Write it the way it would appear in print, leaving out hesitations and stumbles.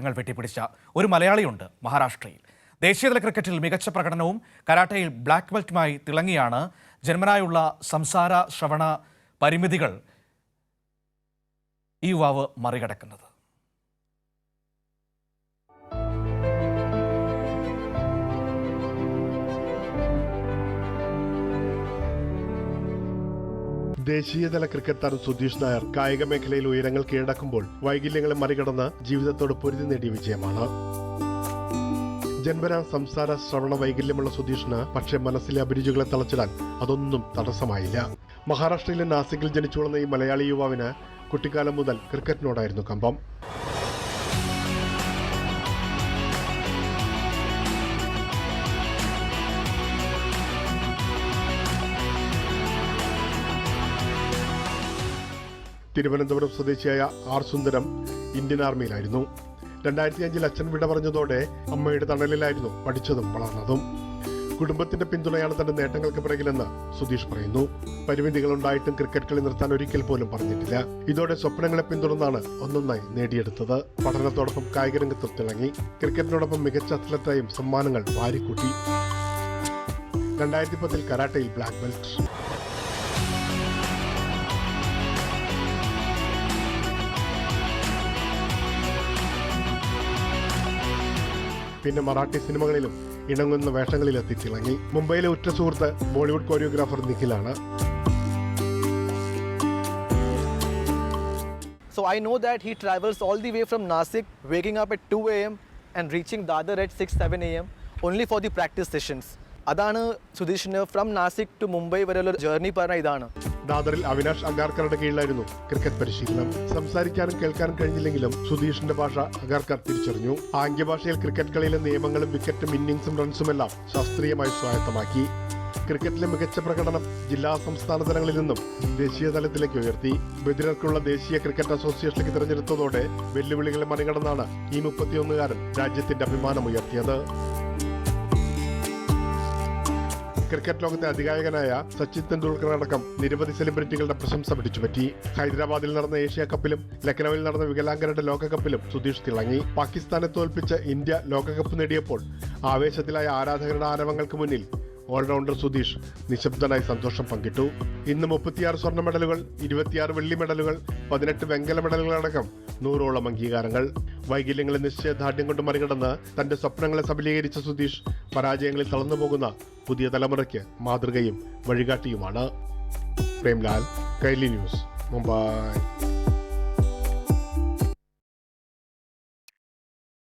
ങ്ങൾ വെട്ടിപ്പിടിച്ച ഒരു മലയാളിയുണ്ട് മഹാരാഷ്ട്രയിൽ. ദേശീയതല ക്രിക്കറ്റിൽ മികച്ച പ്രകടനവും കരാട്ടയിൽ ബ്ലാക്ക് ബെൽറ്റുമായി തിളങ്ങിയാണ് ജന്മനായുള്ള സംസാര ശ്രവണ പരിമിതികൾ ഈ യുവാവ് മറികടക്കുന്നത്. ദേശീയതല ക്രിക്കറ്റ് താരം സുധീഷ് നായർ കായിക മേഖലയിൽ ഉയരങ്ങൾ കീഴടക്കുമ്പോൾ വൈകല്യങ്ങളെ മറികടന്ന് ജീവിതത്തോട് പൊരുതി നേടിയ വിജയമാണ്. ജന്മനാ സംസാര ശ്രവണ വൈകല്യമുള്ള സുധീഷിന് പക്ഷേ മനസ്സിലെ അഭിരുചികളെ തളച്ചിടാൻ അതൊന്നും തടസ്സമായില്ല. മഹാരാഷ്ട്രയിലെ നാസിക്കിൽ ജനിച്ചു വളർന്ന ഈ മലയാളി യുവാവിന് കുട്ടിക്കാലം മുതൽ ക്രിക്കറ്റിനോടായിരുന്നു കമ്പം. തിരുവനന്തപുരം സ്വദേശിയായ ആർ സുന്ദരം ഇന്ത്യൻ ആർമിയിലായിരുന്നു. 2005 അച്ഛൻ വിട പറഞ്ഞതോടെ അമ്മയുടെ തണലിലായിരുന്നു പഠിച്ചതും വളർന്നതും. കുടുംബത്തിന്റെ പിന്തുണയാണ് തന്റെ നേട്ടങ്ങൾക്ക് പിറകിലെന്ന് സുധീഷ് പറയുന്നു. പരിമിതികളുണ്ടായിട്ടും ക്രിക്കറ്റ് കളി നിർത്താൻ ഒരിക്കൽ പോലും പറഞ്ഞിട്ടില്ല. ഇതോടെ സ്വപ്നങ്ങളെ പിന്തുടർന്നാണ് ഒന്നൊന്നായി നേടിയെടുത്തത്. പഠനത്തോടൊപ്പം കായിക രംഗത്തും തിളങ്ങി. ക്രിക്കറ്റിനോടൊപ്പം മികച്ച അത്ലറ്റായും സമ്മാനങ്ങൾ വാരിക്കൂട്ടി. 2010 കരാട്ടയിൽ ബ്ലാക്ക് ബെൽറ്റ്. പിന്നെ മറാഠി സിനിമകളിലും ഇണങ്ങുന്ന വേഷങ്ങളിലെത്തി തിളങ്ങി. മുംബൈയിലെ ഉറ്റ സുഹൃത്ത് ബോളിവുഡ് കോറിയോഗ്രാഫർ നിഖിലാണ്. So I know that he travels all the way from Nasik, waking up at 2 a.m. and reaching Dadar at 6-7 a.m. only for the practice sessions. അതാണ് സുധീഷിന് ഫ്രം നാസിക് ടു മുംബൈ വരെയുള്ള ജേർണി പറഞ്ഞ ഇതാണ്. ദാദറിൽ അവിനാഷ് അഗാർക്കറുടെ കീഴിലായിരുന്നു ക്രിക്കറ്റ് പരിശീലനം. സംസാരിക്കാനും കേൾക്കാനും കഴിഞ്ഞില്ലെങ്കിലും സുധീഷിന്റെ ഭാഷ അഗാർക്കർ തിരിച്ചറിഞ്ഞു. ആംഗ്യഭാഷയിൽ ക്രിക്കറ്റ് കളിയിലെ നിയമങ്ങളും വിക്കറ്റും ഇന്നിംഗ്സും റൺസുമെല്ലാം ശാസ്ത്രീയമായി സ്വായത്തമാക്കി. ക്രിക്കറ്റിലെ മികച്ച പ്രകടനം ജില്ലാ സംസ്ഥാന തലങ്ങളിൽ നിന്നും ദേശീയ തലത്തിലേക്ക് ഉയർത്തി. ബദിരർക്കുള്ള ദേശീയ ക്രിക്കറ്റ് അസോസിയേഷനിലേക്ക് തിരഞ്ഞെടുത്തതോടെ വെല്ലുവിളികളെ മറികടന്നാണ് ഈ 31-കാരൻ രാജ്യത്തിന്റെ അഭിമാനമുയർത്തിയത്. ക്രിക്കറ്റ് ലോകത്തെ അതികായകനായ സച്ചിൻ തെണ്ടുൽക്കറടക്കം നിരവധി സെലിബ്രിറ്റികളുടെ പ്രശംസ പിടിച്ചുപറ്റി. ഹൈദരാബാദിൽ നടന്ന ഏഷ്യ കപ്പിലും ലക്നൌവിൽ നടന്ന വികലാംഗരുടെ ലോകകപ്പിലും സുധീഷ് തിളങ്ങി. പാകിസ്ഥാനെ തോൽപ്പിച്ച് ഇന്ത്യ ലോകകപ്പ് നേടിയപ്പോൾ ആവേശത്തിലായ ആരാധകരുടെ ആരവങ്ങൾക്ക് മുന്നിൽ ഓൾറൗണ്ടർ സുധീഷ് നിശബ്ദനായി സന്തോഷം പങ്കിട്ടു. ഇന്ന് 36 സ്വർണ്ണ മെഡലുകൾ, 26 വെള്ളി മെഡലുകൾ, 18 വെങ്കല മെഡലുകളടക്കം 100ഓളം അംഗീകാരങ്ങൾ. വൈകല്യങ്ങളെ നിശ്ചയദാർഢ്യം കൊണ്ട് മറികടന്ന് തന്റെ സ്വപ്നങ്ങളെ സബലീകരിച്ച സുധീഷ് പരാജയങ്ങളിൽ തളർന്നുപോകുന്ന പുതിയ തലമുറയ്ക്ക് മാതൃകയും വഴികാട്ടിയുമാണ്. പ്രേംലാൽ, കൈരളി ന്യൂസ്, മുംബൈ.